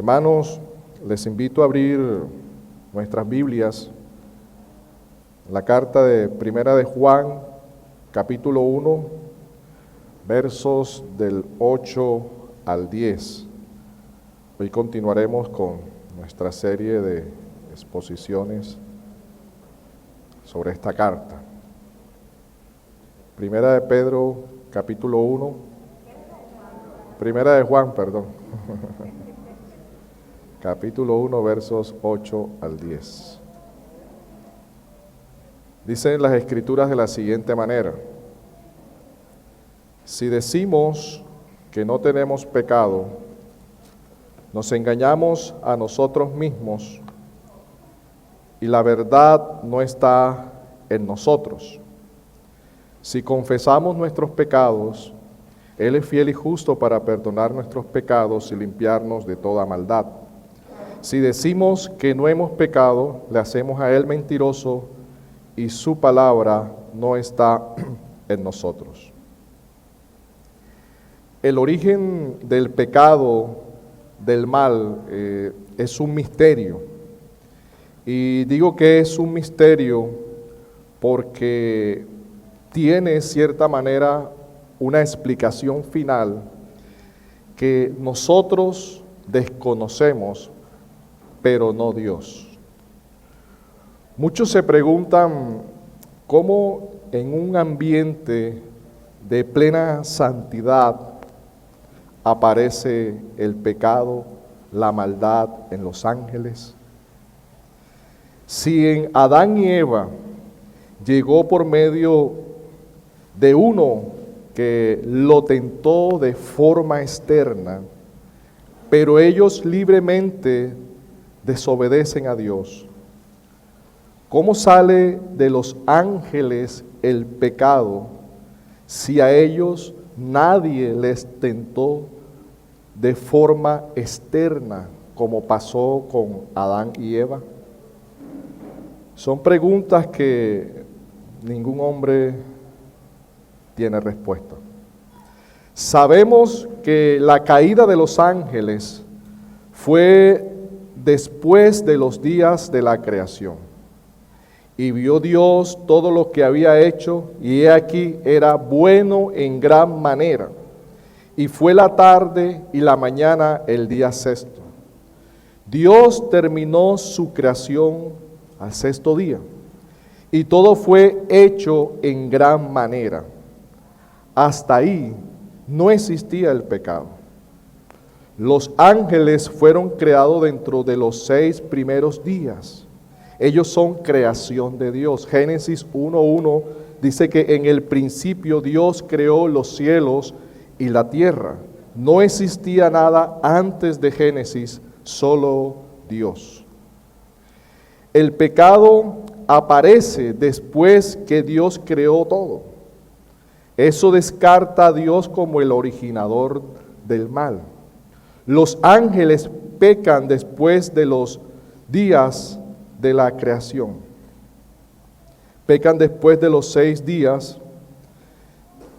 Hermanos, les invito a abrir nuestras Biblias, la carta de Primera de Juan, capítulo 1, versos del 8 al 10. Hoy continuaremos con nuestra serie de exposiciones sobre esta carta. Primera de Pedro, capítulo 1, Primera de Juan, perdón. Capítulo 1, versos 8 al 10. Dicen las Escrituras de la siguiente manera: si decimos que no tenemos pecado, nos engañamos a nosotros mismos y la verdad no está en nosotros. Si confesamos nuestros pecados, Él es fiel y justo para perdonar nuestros pecados y limpiarnos de toda maldad. Si decimos que no hemos pecado, le hacemos a Él mentiroso y su palabra no está en nosotros. El origen del pecado, del mal, es un misterio. Y digo que es un misterio porque tiene, cierta manera, una explicación final que nosotros desconocemos, pero no Dios. Muchos se preguntan cómo en un ambiente de plena santidad aparece el pecado, la maldad en los ángeles. Si en Adán y Eva llegó por medio de uno que lo tentó de forma externa, pero ellos libremente desobedecen a Dios, ¿cómo sale de los ángeles el pecado si a ellos nadie les tentó de forma externa, como pasó con Adán y Eva? Son preguntas que ningún hombre tiene respuesta. Sabemos que la caída de los ángeles fue después de los días de la creación. Y vio Dios todo lo que había hecho, y he aquí era bueno en gran manera. Y fue la tarde y la mañana el día sexto. Dios terminó su creación al sexto día, y todo fue hecho en gran manera. Hasta ahí no existía el pecado. Los ángeles fueron creados dentro de los 6 primeros días. Ellos son creación de Dios. Génesis 1:1 dice que en el principio Dios creó los cielos y la tierra. No existía nada antes de Génesis, solo Dios. El pecado aparece después que Dios creó todo. Eso descarta a Dios como el originador del mal. Los ángeles pecan después de los días de la creación. Pecan después de los 6 días.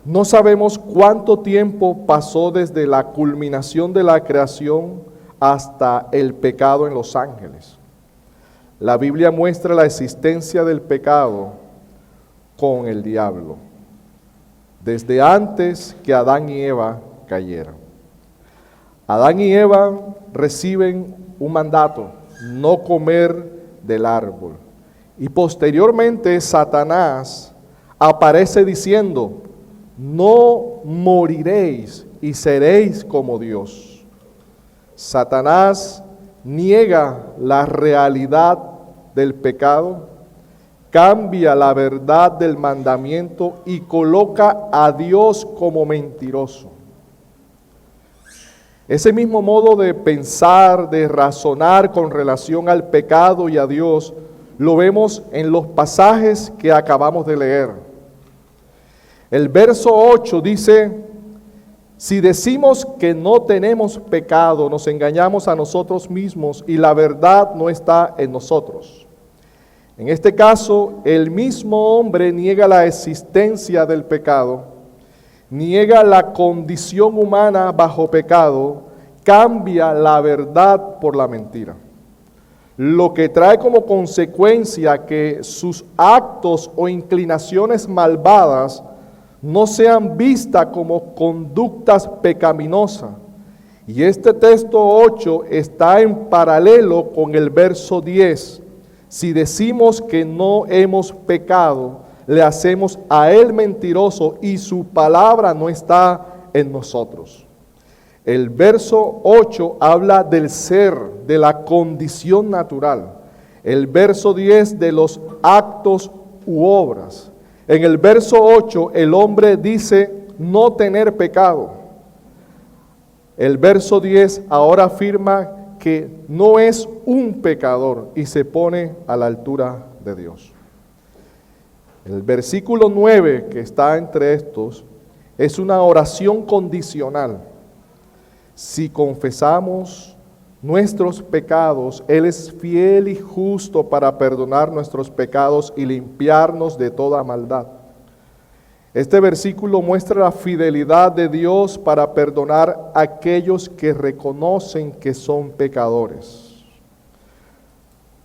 No sabemos cuánto tiempo pasó desde la culminación de la creación hasta el pecado en los ángeles. La Biblia muestra la existencia del pecado con el diablo, desde antes que Adán y Eva cayeran. Adán y Eva reciben un mandato: no comer del árbol. Y posteriormente Satanás aparece diciendo: no moriréis y seréis como Dios. Satanás niega la realidad del pecado, cambia la verdad del mandamiento y coloca a Dios como mentiroso. Ese mismo modo de pensar, de razonar con relación al pecado y a Dios, lo vemos en los pasajes que acabamos de leer. El verso 8 dice: si decimos que no tenemos pecado, nos engañamos a nosotros mismos y la verdad no está en nosotros. En este caso, el mismo hombre niega la existencia del pecado, niega la condición humana bajo pecado cambia la verdad por la mentira, lo que trae como consecuencia que sus actos o inclinaciones malvadas no sean vistas como conductas pecaminosas. Y este texto 8 está en paralelo con el verso 10. Si decimos que no hemos pecado, le hacemos a él mentiroso y su palabra no está en nosotros. El verso 8 habla del ser, de la condición natural. El verso 10 de los actos u obras. En el verso 8 el hombre dice no tener pecado. El verso 10 ahora afirma que no es un pecador y se pone a la altura de Dios. El versículo 9 que está entre estos es una oración condicional. Si confesamos nuestros pecados, Él es fiel y justo para perdonar nuestros pecados y limpiarnos de toda maldad. Este versículo muestra la fidelidad de Dios para perdonar a aquellos que reconocen que son pecadores,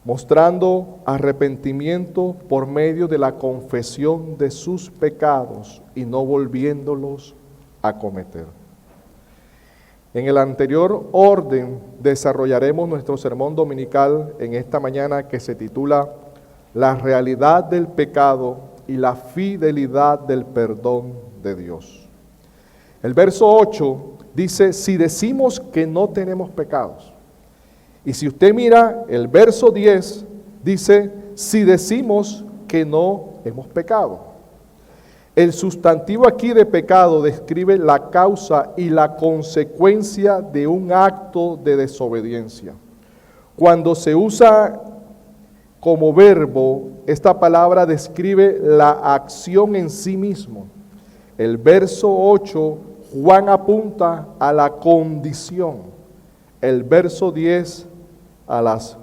mostrando arrepentimiento por medio de la confesión de sus pecados y no volviéndolos a cometer. En el anterior orden desarrollaremos nuestro sermón dominical en esta mañana que se titula La realidad del pecado y la fidelidad del perdón de Dios. El verso 8 dice, si decimos que no tenemos pecados. Y si usted mira el verso 10, dice, si decimos que no hemos pecado. El sustantivo aquí de pecado describe la causa y la consecuencia de un acto de desobediencia. Cuando se usa como verbo, esta palabra describe la acción en sí mismo. El verso 8, Juan apunta a la condición. El verso 10, a las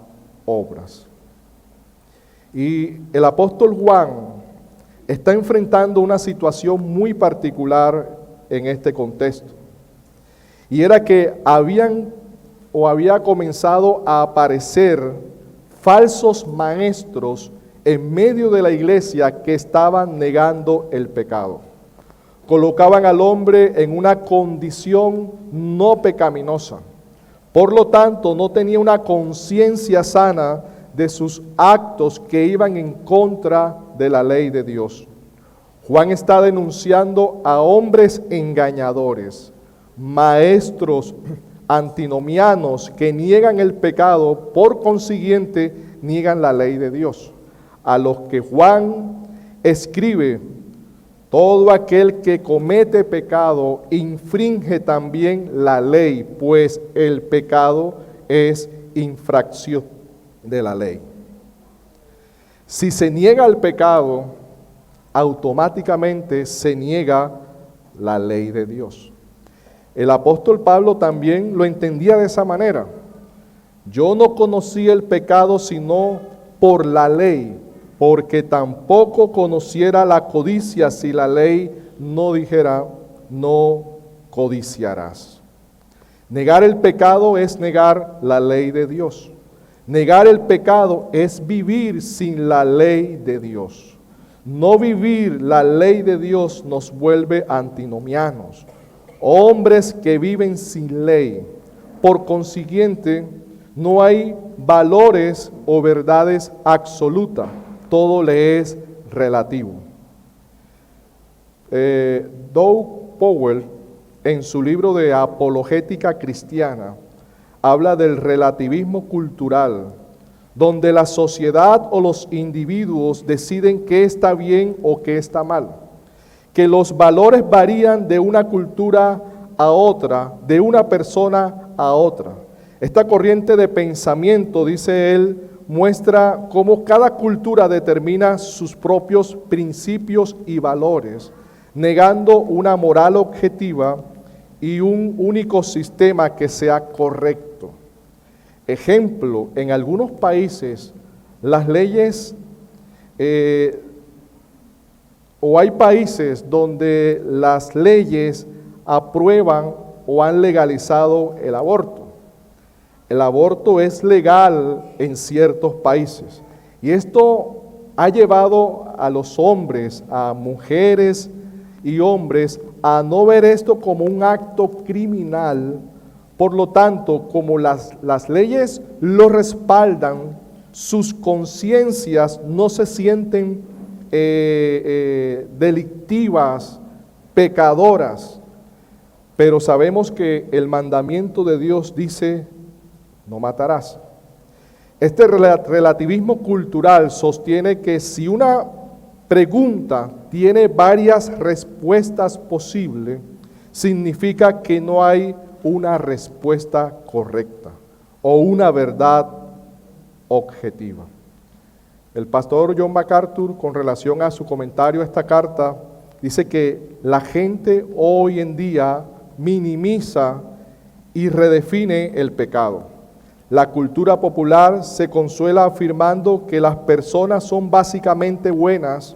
obras. Y el apóstol Juan está enfrentando una situación muy particular en este contexto. Y era que había comenzado a aparecer falsos maestros en medio de la iglesia que estaban negando el pecado. Colocaban al hombre en una condición no pecaminosa. Por lo tanto, no tenía una conciencia sana de sus actos que iban en contra de la ley de Dios. Juan está denunciando a hombres engañadores, maestros antinomianos que niegan el pecado, por consiguiente niegan la ley de Dios. A los que Juan escribe, todo aquel que comete pecado infringe también la ley, pues el pecado es infracción de la ley. Si se niega el pecado, automáticamente se niega la ley de Dios. El apóstol Pablo también lo entendía de esa manera. Yo no conocí el pecado sino por la ley, porque tampoco conociera la codicia si la ley no dijera, no codiciarás. Negar el pecado es negar la ley de Dios. Negar el pecado es vivir sin la ley de Dios. No vivir la ley de Dios nos vuelve antinomianos, hombres que viven sin ley. Por consiguiente, no hay valores o verdades absolutas, todo le es relativo. Doug Powell, en su libro de Apologética Cristiana, habla del relativismo cultural, donde la sociedad o los individuos deciden qué está bien o qué está mal, que los valores varían de una cultura a otra, de una persona a otra. Esta corriente de pensamiento, dice él, muestra cómo cada cultura determina sus propios principios y valores, negando una moral objetiva y un único sistema que sea correcto. Ejemplo, en algunos países las leyes, o hay países donde las leyes aprueban o han legalizado el aborto. El aborto es legal en ciertos países y esto ha llevado a los hombres, a mujeres y hombres a no ver esto como un acto criminal. Por lo tanto, como las leyes lo respaldan, sus conciencias no se sienten delictivas, pecadoras, pero sabemos que el mandamiento de Dios dice: no matarás. Este relativismo cultural sostiene que si una pregunta tiene varias respuestas posibles, significa que no hay una respuesta correcta o una verdad objetiva. El pastor John MacArthur, con relación a su comentario a esta carta, dice que la gente hoy en día minimiza y redefine el pecado. La cultura popular se consuela afirmando que las personas son básicamente buenas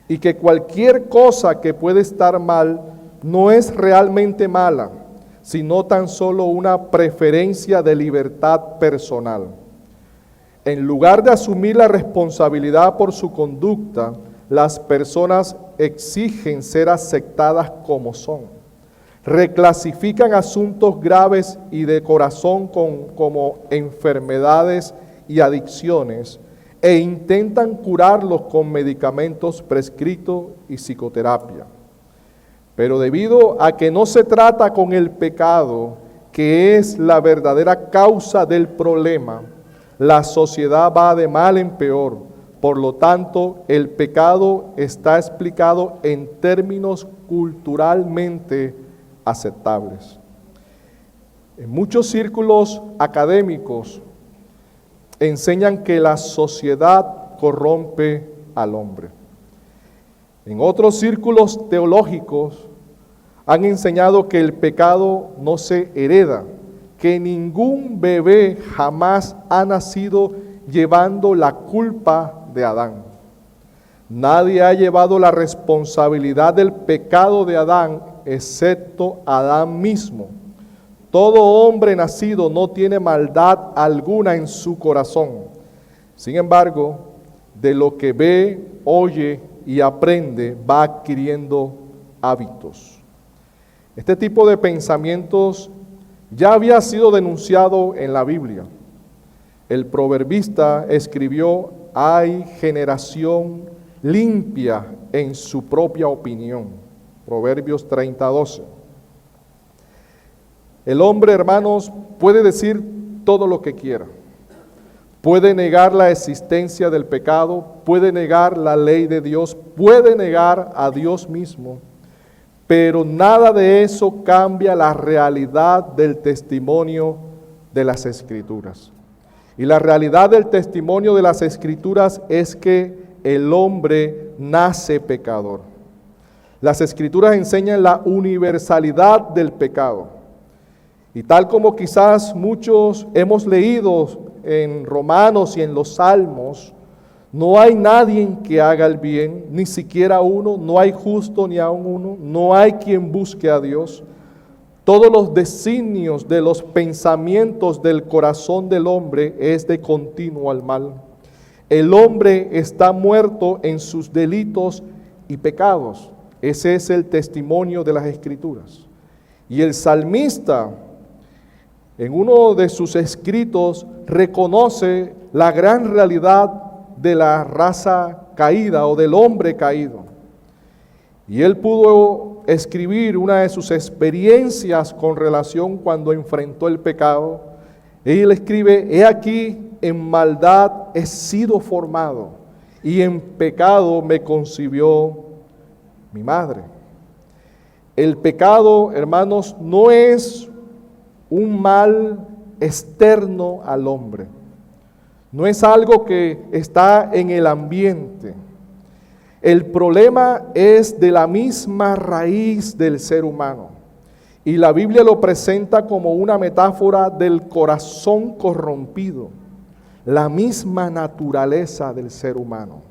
y que cualquier cosa que puede estar mal no es realmente mala, sino tan solo una preferencia de libertad personal. En lugar de asumir la responsabilidad por su conducta, las personas exigen ser aceptadas como son. Reclasifican asuntos graves y de corazón como enfermedades y adicciones e intentan curarlos con medicamentos prescritos y psicoterapia. Pero debido a que no se trata con el pecado, que es la verdadera causa del problema, la sociedad va de mal en peor. Por lo tanto, el pecado está explicado en términos culturalmente aceptables. En muchos círculos académicos enseñan que la sociedad corrompe al hombre. En otros círculos teológicos han enseñado que el pecado no se hereda, que ningún bebé jamás ha nacido llevando la culpa de Adán. Nadie ha llevado la responsabilidad del pecado de Adán, excepto Adán mismo. Todo hombre nacido no tiene maldad alguna en su corazón. Sin embargo, de lo que ve, oye y aprende, va adquiriendo hábitos. Este tipo de pensamientos ya había sido denunciado en la Biblia. El proverbista escribió: hay generación limpia en su propia opinión. Proverbios 30:12. El hombre, hermanos, puede decir todo lo que quiera. Puede negar la existencia del pecado, puede negar la ley de Dios, puede negar a Dios mismo, pero nada de eso cambia la realidad del testimonio de las Escrituras. Y la realidad del testimonio de las Escrituras es que el hombre nace pecador. Las Escrituras enseñan la universalidad del pecado. Y tal como quizás muchos hemos leído en Romanos y en los Salmos, no hay nadie que haga el bien, ni siquiera uno, no hay justo ni aun uno, no hay quien busque a Dios. Todos los designios de los pensamientos del corazón del hombre es de continuo al mal. El hombre está muerto en sus delitos y pecados. Ese es el testimonio de las Escrituras. Y el salmista, en uno de sus escritos, reconoce la gran realidad de la raza caída o del hombre caído. Y él pudo escribir una de sus experiencias con relación cuando enfrentó el pecado. Él escribe: he aquí, en maldad he sido formado, y en pecado me concibió mi madre. El pecado, hermanos, no es un mal externo al hombre. No es algo que está en el ambiente. El problema es de la misma raíz del ser humano. Y la Biblia lo presenta como una metáfora del corazón corrompido, la misma naturaleza del ser humano.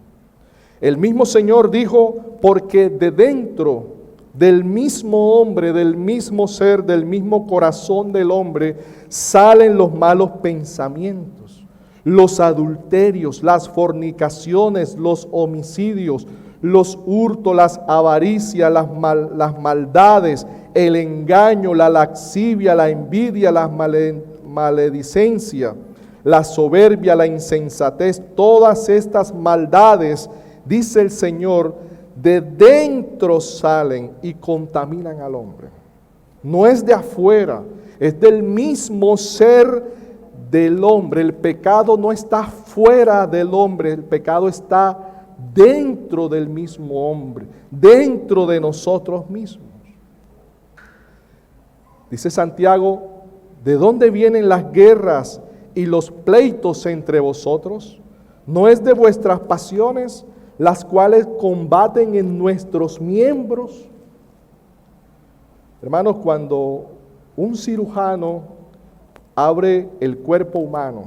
El mismo Señor dijo: porque de dentro Del mismo hombre, del mismo ser, del mismo corazón del hombre, salen los malos pensamientos, los adulterios, las fornicaciones, los homicidios, los hurtos, las avaricias, las maldades, el engaño, la lascivia, la envidia, la maledicencia, la soberbia, la insensatez. Todas estas maldades, dice el Señor, de dentro salen y contaminan al hombre. No es de afuera, es del mismo ser del hombre. El pecado no está fuera del hombre, el pecado está dentro del mismo hombre, dentro de nosotros mismos. Dice Santiago, ¿de dónde vienen las guerras y los pleitos entre vosotros? ¿No es de vuestras pasiones, las cuales combaten en nuestros miembros? Hermanos, cuando un cirujano abre el cuerpo humano,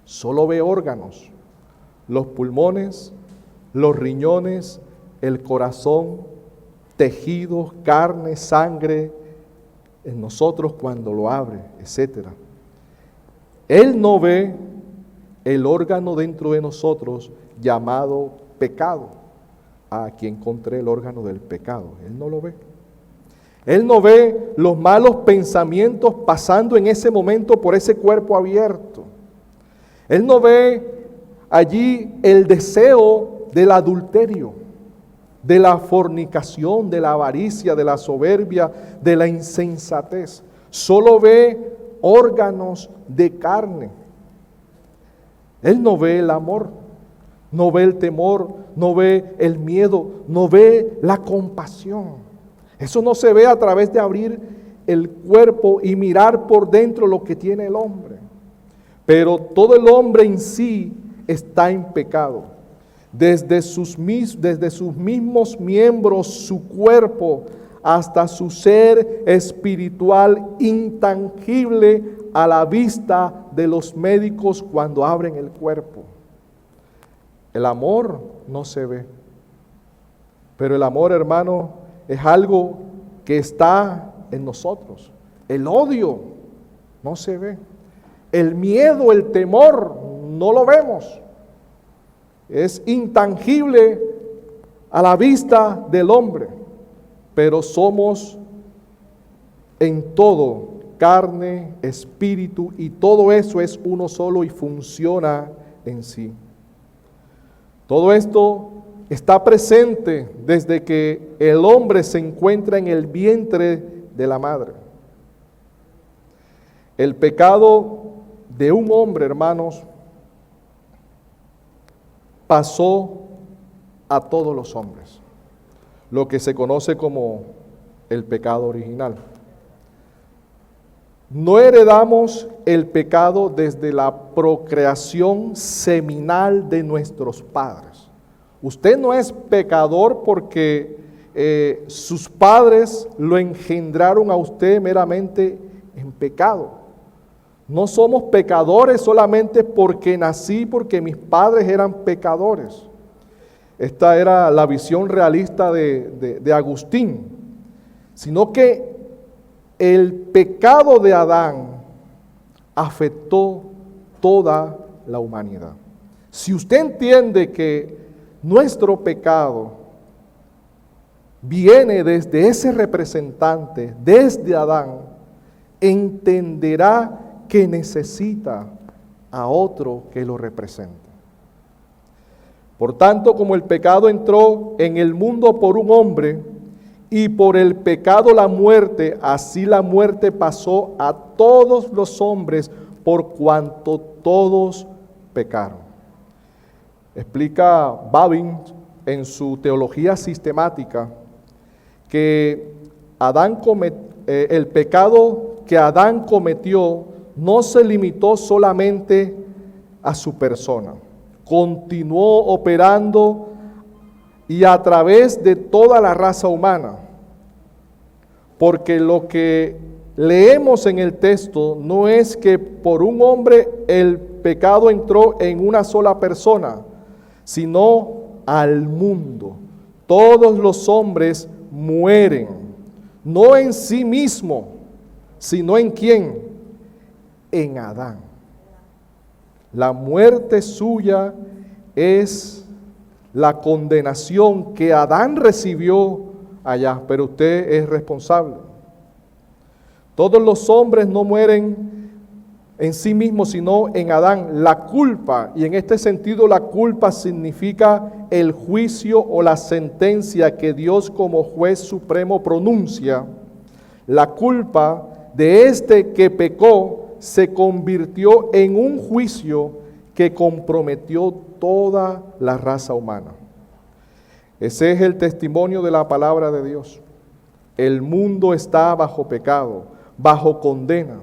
solo ve órganos, los pulmones, los riñones, el corazón, tejidos, carne, sangre, en nosotros cuando lo abre, etc. Él no ve el órgano dentro de nosotros llamado pecado. Aquí encontré el órgano del pecado. Él no lo ve. Él no ve los malos pensamientos pasando en ese momento por ese cuerpo abierto. Él no ve allí el deseo del adulterio, de la fornicación, de la avaricia, de la soberbia, de la insensatez. Solo ve órganos de carne. Él no ve el amor, no ve el temor, no ve el miedo, no ve la compasión. Eso no se ve a través de abrir el cuerpo y mirar por dentro lo que tiene el hombre. Pero todo el hombre en sí está en pecado. Desde sus mismos miembros, su cuerpo, hasta su ser espiritual intangible a la vista de los médicos cuando abren el cuerpo. El amor no se ve, pero el amor, hermano, es algo que está en nosotros. El odio no se ve. El miedo, el temor, no lo vemos. Es intangible a la vista del hombre, pero somos en todo carne, espíritu, y todo eso es uno solo y funciona en sí. Todo esto está presente desde que el hombre se encuentra en el vientre de la madre. El pecado de un hombre, hermanos, pasó a todos los hombres, lo que se conoce como el pecado original. No heredamos el pecado desde la procreación seminal de nuestros padres. Usted no es pecador porque sus padres lo engendraron a usted meramente en pecado. No somos pecadores solamente porque nací, porque mis padres eran pecadores. Esta era la visión realista de Agustín. Sino que el pecado de Adán afectó toda la humanidad. Si usted entiende que nuestro pecado viene desde ese representante, desde Adán, entenderá que necesita a otro que lo represente. Por tanto, como el pecado entró en el mundo por un hombre, y por el pecado la muerte, así la muerte pasó a todos los hombres por cuanto todos pecaron. Explica Babin en su teología sistemática que el pecado que Adán cometió no se limitó solamente a su persona, continuó operando y a través de toda la raza humana, porque lo que leemos en el texto no es que por un hombre el pecado entró en una sola persona, sino al mundo. Todos los hombres mueren, no en sí mismo, sino en ¿quién? En Adán. La muerte suya es la condenación que Adán recibió allá, pero usted es responsable. Todos los hombres no mueren en sí mismos, sino en Adán. La culpa, y en este sentido la culpa significa el juicio o la sentencia que Dios como juez supremo pronuncia. La culpa de este que pecó se convirtió en un juicio que comprometió toda la raza humana. Ese es el testimonio de la palabra de Dios. El mundo está bajo pecado, bajo condena.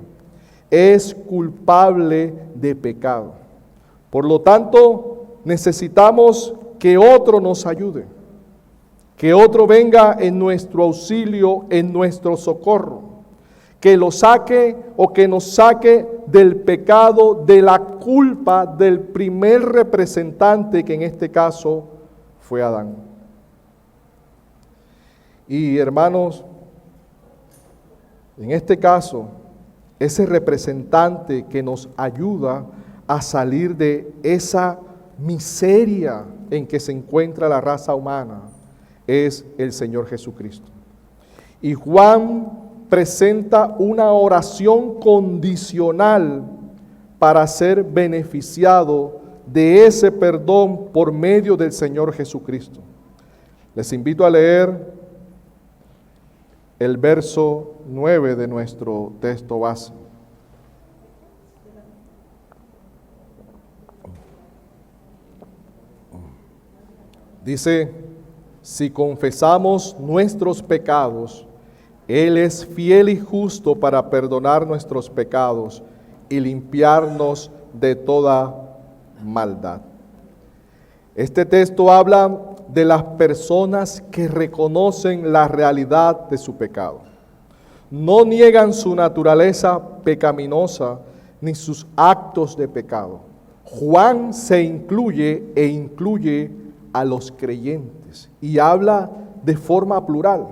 Es culpable de pecado. Por lo tanto, necesitamos que otro nos ayude, que otro venga en nuestro auxilio, en nuestro socorro, que lo saque o que nos saque del pecado, de la culpa del primer representante, que en este caso fue Adán. Y hermanos, en este caso, ese representante que nos ayuda a salir de esa miseria en que se encuentra la raza humana es el Señor Jesucristo. Y Juan presenta una oración condicional para ser beneficiado de ese perdón por medio del Señor Jesucristo. Les invito a leer el verso 9 de nuestro texto base. Dice: si confesamos nuestros pecados, Él es fiel y justo para perdonar nuestros pecados y limpiarnos de toda maldad. Este texto habla de las personas que reconocen la realidad de su pecado. No niegan su naturaleza pecaminosa ni sus actos de pecado. Juan se incluye e incluye a los creyentes y habla de forma plural.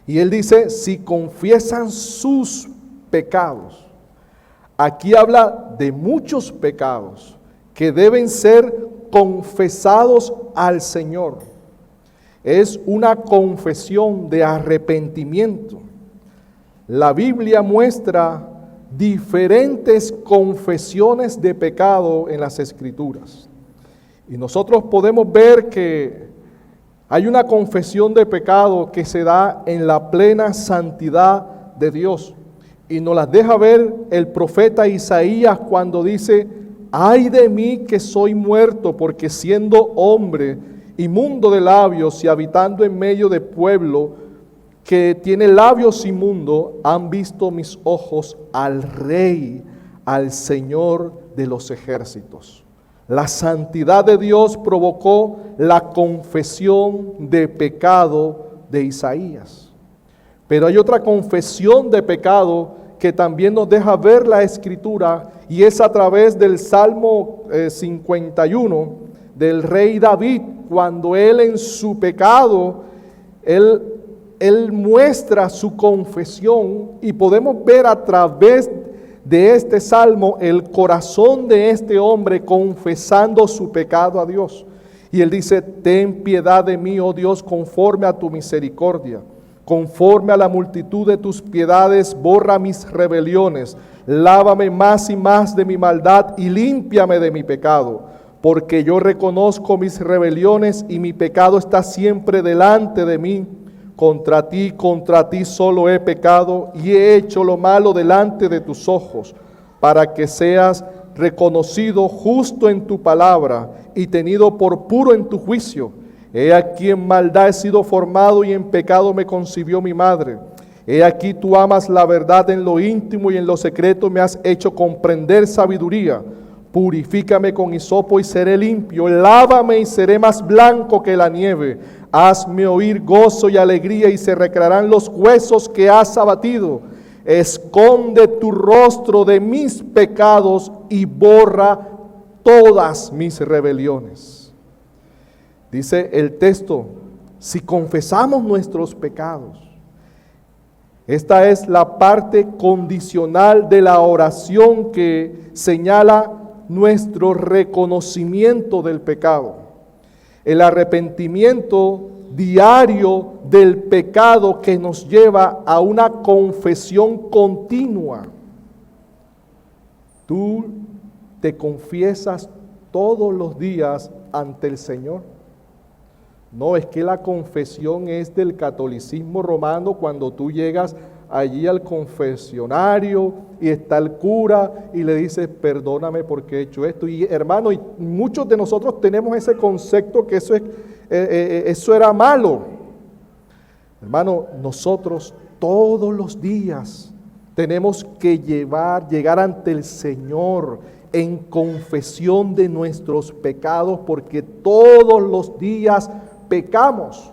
Y él dice, si confiesan sus pecados. Aquí habla de muchos pecados que deben ser confesados al Señor. Es una confesión de arrepentimiento. La Biblia muestra diferentes confesiones de pecado en las Escrituras. Y nosotros podemos ver que hay una confesión de pecado que se da en la plena santidad de Dios. Y nos las deja ver el profeta Isaías cuando dice: ay de mí que soy muerto, porque siendo hombre, inmundo de labios y habitando en medio de pueblo que tiene labios inmundos, han visto mis ojos al Rey, al Señor de los ejércitos. La santidad de Dios provocó la confesión de pecado de Isaías. Pero hay otra confesión de pecado que también nos deja ver la Escritura, y es a través del Salmo 51 del rey David, cuando él en su pecado, él muestra su confesión, y podemos ver a través de este salmo el corazón de este hombre confesando su pecado a Dios. Y él dice: ten piedad de mí, oh Dios, conforme a tu misericordia. Conforme a la multitud de tus piedades, borra mis rebeliones. Lávame más y más de mi maldad y límpiame de mi pecado. Porque yo reconozco mis rebeliones y mi pecado está siempre delante de mí. Contra ti solo he pecado y he hecho lo malo delante de tus ojos, para que seas reconocido justo en tu palabra y tenido por puro en tu juicio. He aquí en maldad he sido formado y en pecado me concibió mi madre. He aquí tú amas la verdad en lo íntimo y en lo secreto me has hecho comprender sabiduría. Purifícame con hisopo y seré limpio, lávame y seré más blanco que la nieve. Hazme oír gozo y alegría y se recrearán los huesos que has abatido. Esconde tu rostro de mis pecados y borra todas mis rebeliones. Dice el texto: si confesamos nuestros pecados. Esta es la parte condicional de la oración que señala nuestro reconocimiento del pecado. El arrepentimiento diario del pecado que nos lleva a una confesión continua. Tú te confiesas todos los días ante el Señor. No, es que la confesión es del catolicismo romano, cuando tú llegas allí al confesionario y está el cura y le dices, perdóname porque he hecho esto. Y hermano, y muchos de nosotros tenemos ese concepto que eso era malo. Hermano, nosotros todos los días tenemos que llegar ante el Señor en confesión de nuestros pecados, porque todos los días pecamos.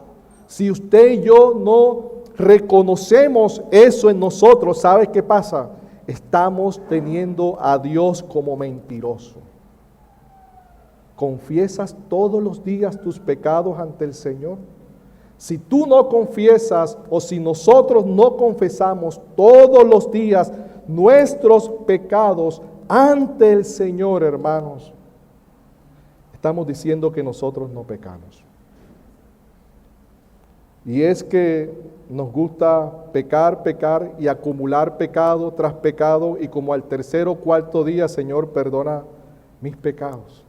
Si usted y yo no reconocemos eso en nosotros, ¿sabe qué pasa? Estamos teniendo a Dios como mentiroso. ¿Confiesas todos los días tus pecados ante el Señor? Si tú no confiesas, o si nosotros no confesamos todos los días nuestros pecados ante el Señor, hermanos, estamos diciendo que nosotros no pecamos. Y es que nos gusta pecar y acumular pecado tras pecado, y como al tercer o cuarto día, Señor, perdona mis pecados.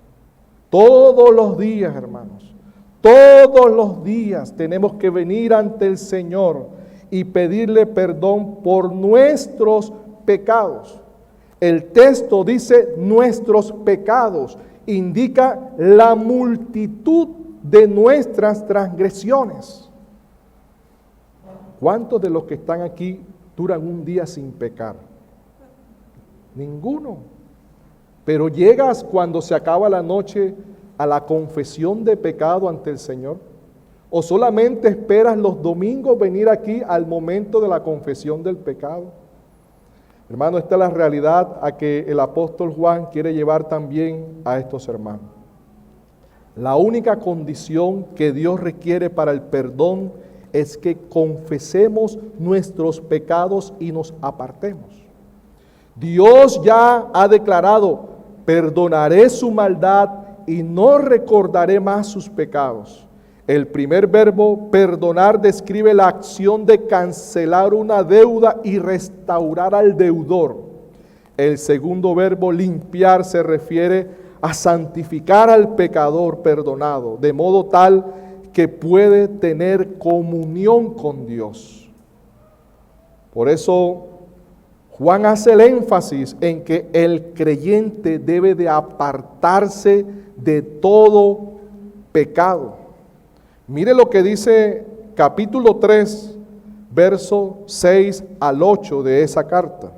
Todos los días, hermanos, todos los días tenemos que venir ante el Señor y pedirle perdón por nuestros pecados. El texto dice nuestros pecados, indica la multitud de nuestras transgresiones. ¿Cuántos de los que están aquí duran un día sin pecar? Ninguno. Pero llegas cuando se acaba la noche a la confesión de pecado ante el Señor, o solamente esperas los domingos venir aquí al momento de la confesión del pecado. Hermano, esta es la realidad a que el apóstol Juan quiere llevar también a estos hermanos. La única condición que Dios requiere para el perdón es que confesemos nuestros pecados y nos apartemos. Dios ya ha declarado, perdonaré su maldad y no recordaré más sus pecados. El primer verbo, perdonar, describe la acción de cancelar una deuda y restaurar al deudor. El segundo verbo, limpiar, se refiere a santificar al pecador perdonado, de modo tal que puede tener comunión con Dios. Por eso Juan hace el énfasis en que el creyente debe de apartarse de todo pecado. Mire lo que dice capítulo 3, verso 6 al 8 de esa carta.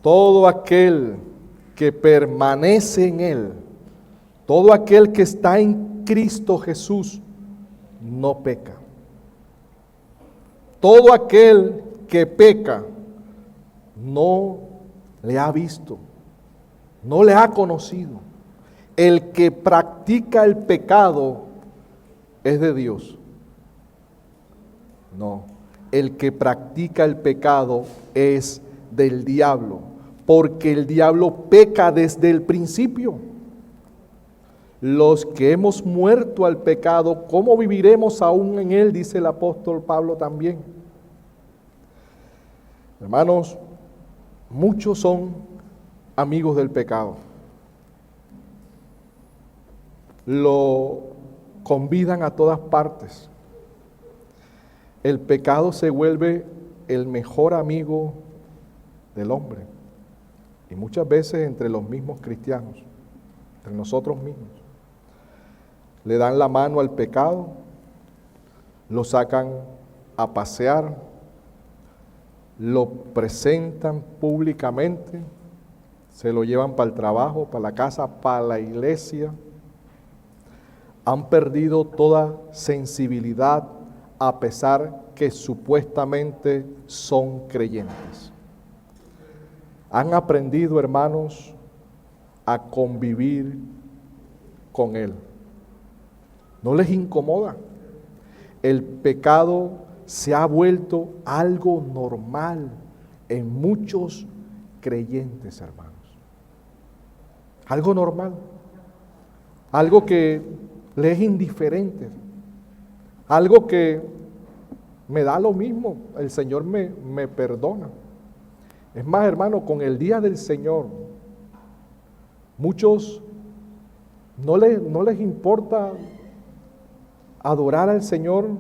Todo aquel que permanece en Él, todo aquel que está en Cristo Jesús, no peca. Todo aquel que peca, no le ha visto, no le ha conocido. El que practica el pecado es de Dios. No, el que practica el pecado es del diablo, porque el diablo peca desde el principio. Los que hemos muerto al pecado, ¿cómo viviremos aún en él? Dice el apóstol Pablo también. Hermanos, muchos son amigos del pecado. Lo convidan a todas partes. El pecado se vuelve el mejor amigo del hombre. Y muchas veces entre los mismos cristianos, entre nosotros mismos. Le dan la mano al pecado, lo sacan a pasear, lo presentan públicamente, se lo llevan para el trabajo, para la casa, para la iglesia. Han perdido toda sensibilidad a pesar que supuestamente son creyentes. han aprendido, hermanos, a convivir con Él. No les incomoda. El pecado se ha vuelto algo normal en muchos creyentes, hermanos. Algo normal. Algo que le es indiferente. Algo que me da lo mismo. El Señor me perdona. Es más, hermano, con el día del Señor, muchos no les importa adorar al Señor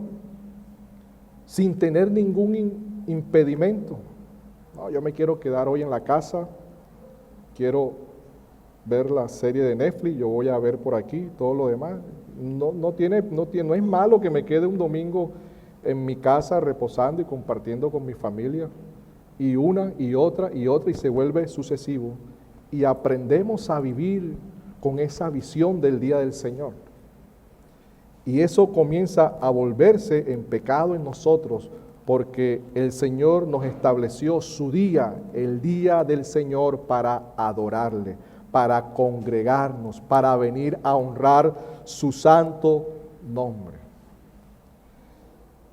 sin tener ningún impedimento. No, yo me quiero quedar hoy en la casa, quiero ver la serie de Netflix, yo voy a ver por aquí todo lo demás. No es malo que me quede un domingo en mi casa reposando y compartiendo con mi familia, y una y otra y se vuelve sucesivo, y aprendemos a vivir con esa visión del día del Señor. Y eso comienza a volverse en pecado en nosotros, porque el Señor nos estableció su día, el día del Señor, para adorarle, para congregarnos, para venir a honrar su santo nombre.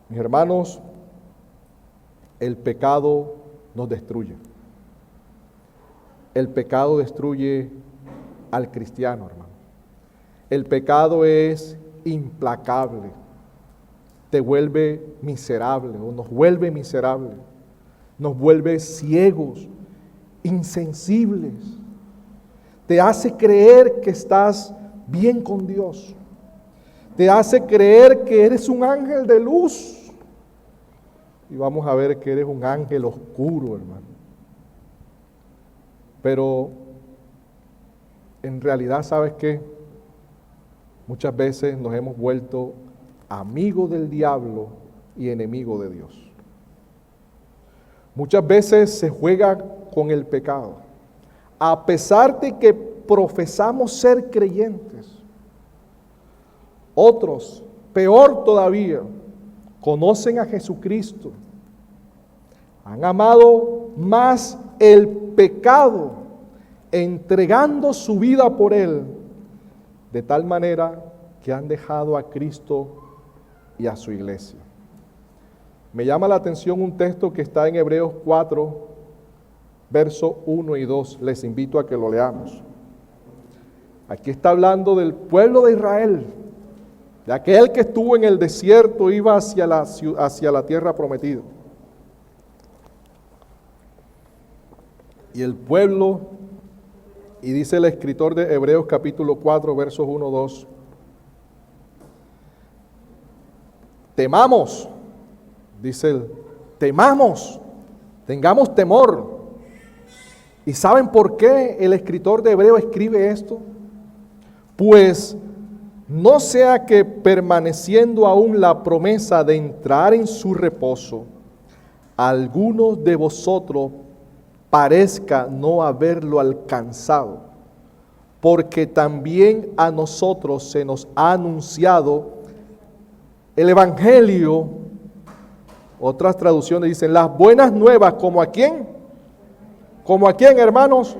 Mis hermanos, el pecado nos destruye. El pecado destruye al cristiano, hermano. El pecado es implacable. Te vuelve miserable, o nos vuelve miserable. Nos vuelve ciegos, insensibles. Te hace creer que estás bien con Dios. Te hace creer que eres un ángel de luz. Y vamos a ver que eres un ángel oscuro, hermano. Pero en realidad, ¿sabes qué? Muchas veces nos hemos vuelto amigos del diablo y enemigos de Dios. Muchas veces se juega con el pecado. A pesar de que profesamos ser creyentes, otros, peor todavía, conocen a Jesucristo, han amado más el pecado, entregando su vida por él, de tal manera que han dejado a Cristo y a su iglesia. Me llama la atención un texto que está en Hebreos 4, versos 1 y 2. Les invito a que lo leamos. Aquí está hablando del pueblo de Israel, de aquel que estuvo en el desierto, iba hacia la tierra prometida. Y el pueblo, y dice el escritor de Hebreos capítulo 4, versos 1, 2, temamos, dice él, temamos, tengamos temor. ¿Y saben por qué el escritor de Hebreos escribe esto? Pues no sea que permaneciendo aún la promesa de entrar en su reposo, algunos de vosotros parezca no haberlo alcanzado, porque también a nosotros se nos ha anunciado el Evangelio. Otras traducciones dicen las buenas nuevas, ¿como a quién? ¿Como a quién, hermanos?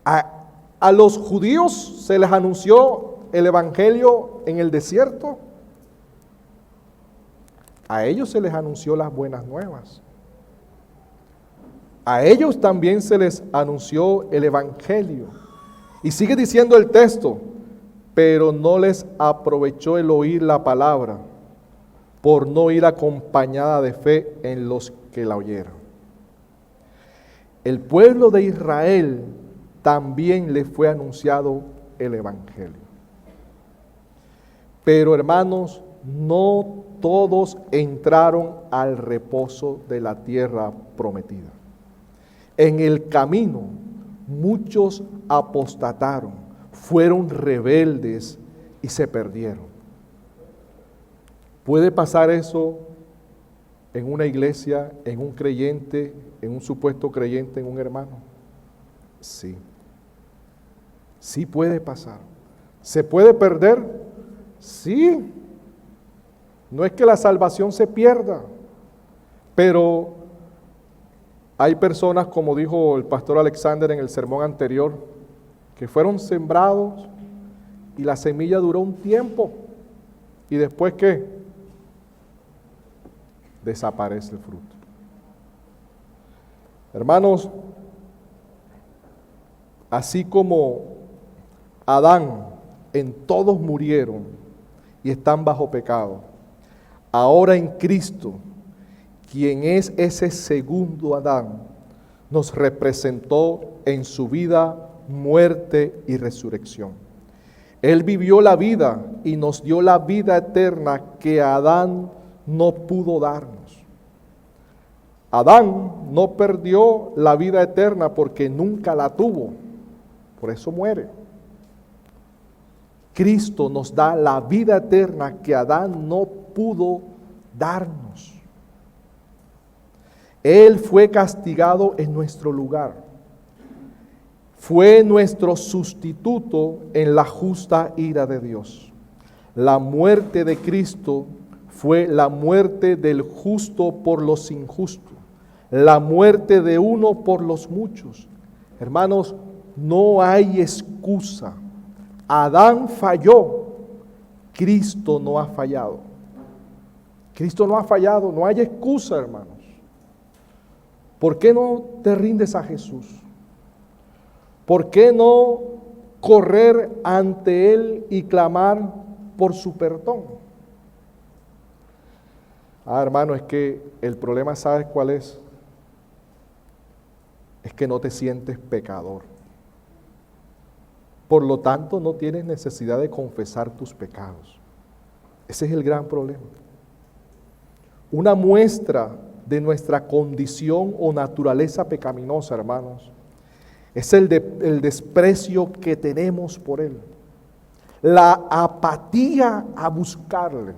A los judíos se les anunció el Evangelio en el desierto. A ellos se les anunció las buenas nuevas. A ellos también se les anunció el Evangelio. Y sigue diciendo el texto, pero no les aprovechó el oír la palabra, por no ir acompañada de fe en los que la oyeron. El pueblo de Israel también le fue anunciado el Evangelio. Pero hermanos, no todos entraron al reposo de la tierra prometida. En el camino, muchos apostataron, fueron rebeldes y se perdieron. ¿Puede pasar eso en una iglesia, en un creyente, en un supuesto creyente, en un hermano? Sí. Sí puede pasar. ¿Se puede perder? Sí. No es que la salvación se pierda, pero Hay personas, como dijo el pastor Alexander en el sermón anterior, que fueron sembrados y la semilla duró un tiempo. ¿Y después qué? Desaparece el fruto. Hermanos, así como Adán, en todos murieron y están bajo pecado, ahora en Cristo, quien es ese segundo Adán, nos representó en su vida, muerte y resurrección. Él vivió la vida y nos dio la vida eterna que Adán no pudo darnos. Adán no perdió la vida eterna porque nunca la tuvo, por eso muere. Cristo nos da la vida eterna que Adán no pudo darnos. Él fue castigado en nuestro lugar. Fue nuestro sustituto en la justa ira de Dios. La muerte de Cristo fue la muerte del justo por los injustos, la muerte de uno por los muchos. Hermanos, no hay excusa. Adán falló, Cristo no ha fallado. Cristo no ha fallado, no hay excusa, hermanos. ¿Por qué no te rindes a Jesús? ¿Por qué no correr ante Él y clamar por su perdón? Hermano, es que el problema, ¿sabes cuál es? Es que no te sientes pecador. Por lo tanto, no tienes necesidad de confesar tus pecados. Ese es el gran problema. Una muestra de nuestra condición o naturaleza pecaminosa, hermanos, es el desprecio que tenemos por Él, la apatía a buscarle,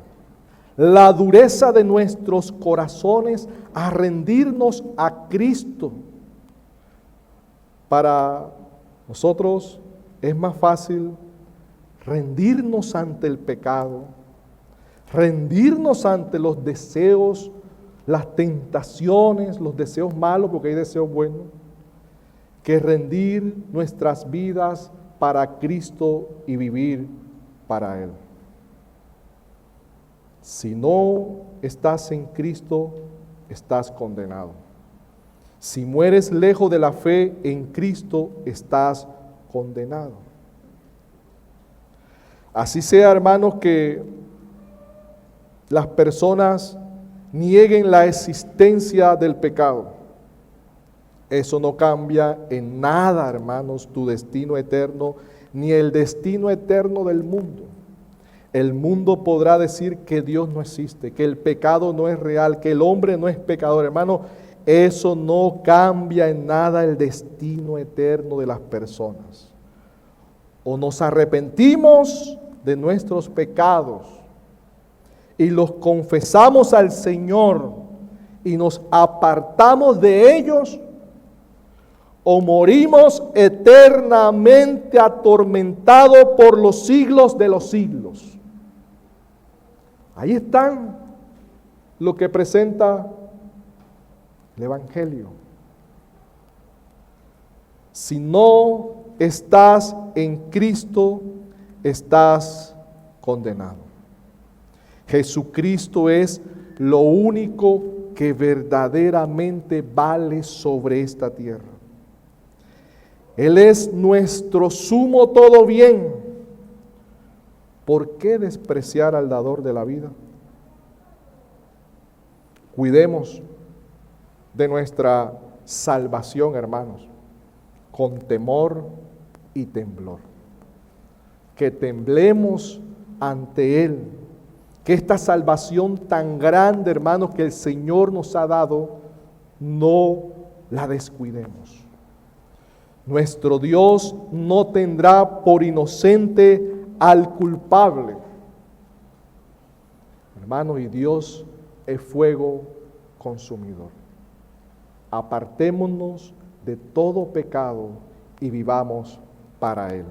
la dureza de nuestros corazones a rendirnos a Cristo. Para nosotros es más fácil rendirnos ante el pecado, rendirnos ante los deseos, las tentaciones, los deseos malos, porque hay deseos buenos, que rendir nuestras vidas para Cristo y vivir para Él. Si no estás en Cristo, estás condenado. Si mueres lejos de la fe en Cristo, estás condenado. Así sea, hermanos, que las personas nieguen la existencia del pecado. Eso no cambia en nada, hermanos, tu destino eterno, ni el destino eterno del mundo. El mundo podrá decir que Dios no existe, que el pecado no es real, que el hombre no es pecador. Hermano, eso no cambia en nada el destino eterno de las personas. O nos arrepentimos de nuestros pecados y los confesamos al Señor y nos apartamos de ellos, o morimos eternamente atormentados por los siglos de los siglos. Ahí están lo que presenta el Evangelio. Si no estás en Cristo, estás condenado. Jesucristo es lo único que verdaderamente vale sobre esta tierra. Él es nuestro sumo todo bien. ¿Por qué despreciar al dador de la vida? Cuidemos de nuestra salvación, hermanos, con temor y temblor. Que temblemos ante Él. Que esta salvación tan grande, hermanos, que el Señor nos ha dado, no la descuidemos. Nuestro Dios no tendrá por inocente al culpable. Hermanos, y Dios es fuego consumidor. Apartémonos de todo pecado y vivamos para Él.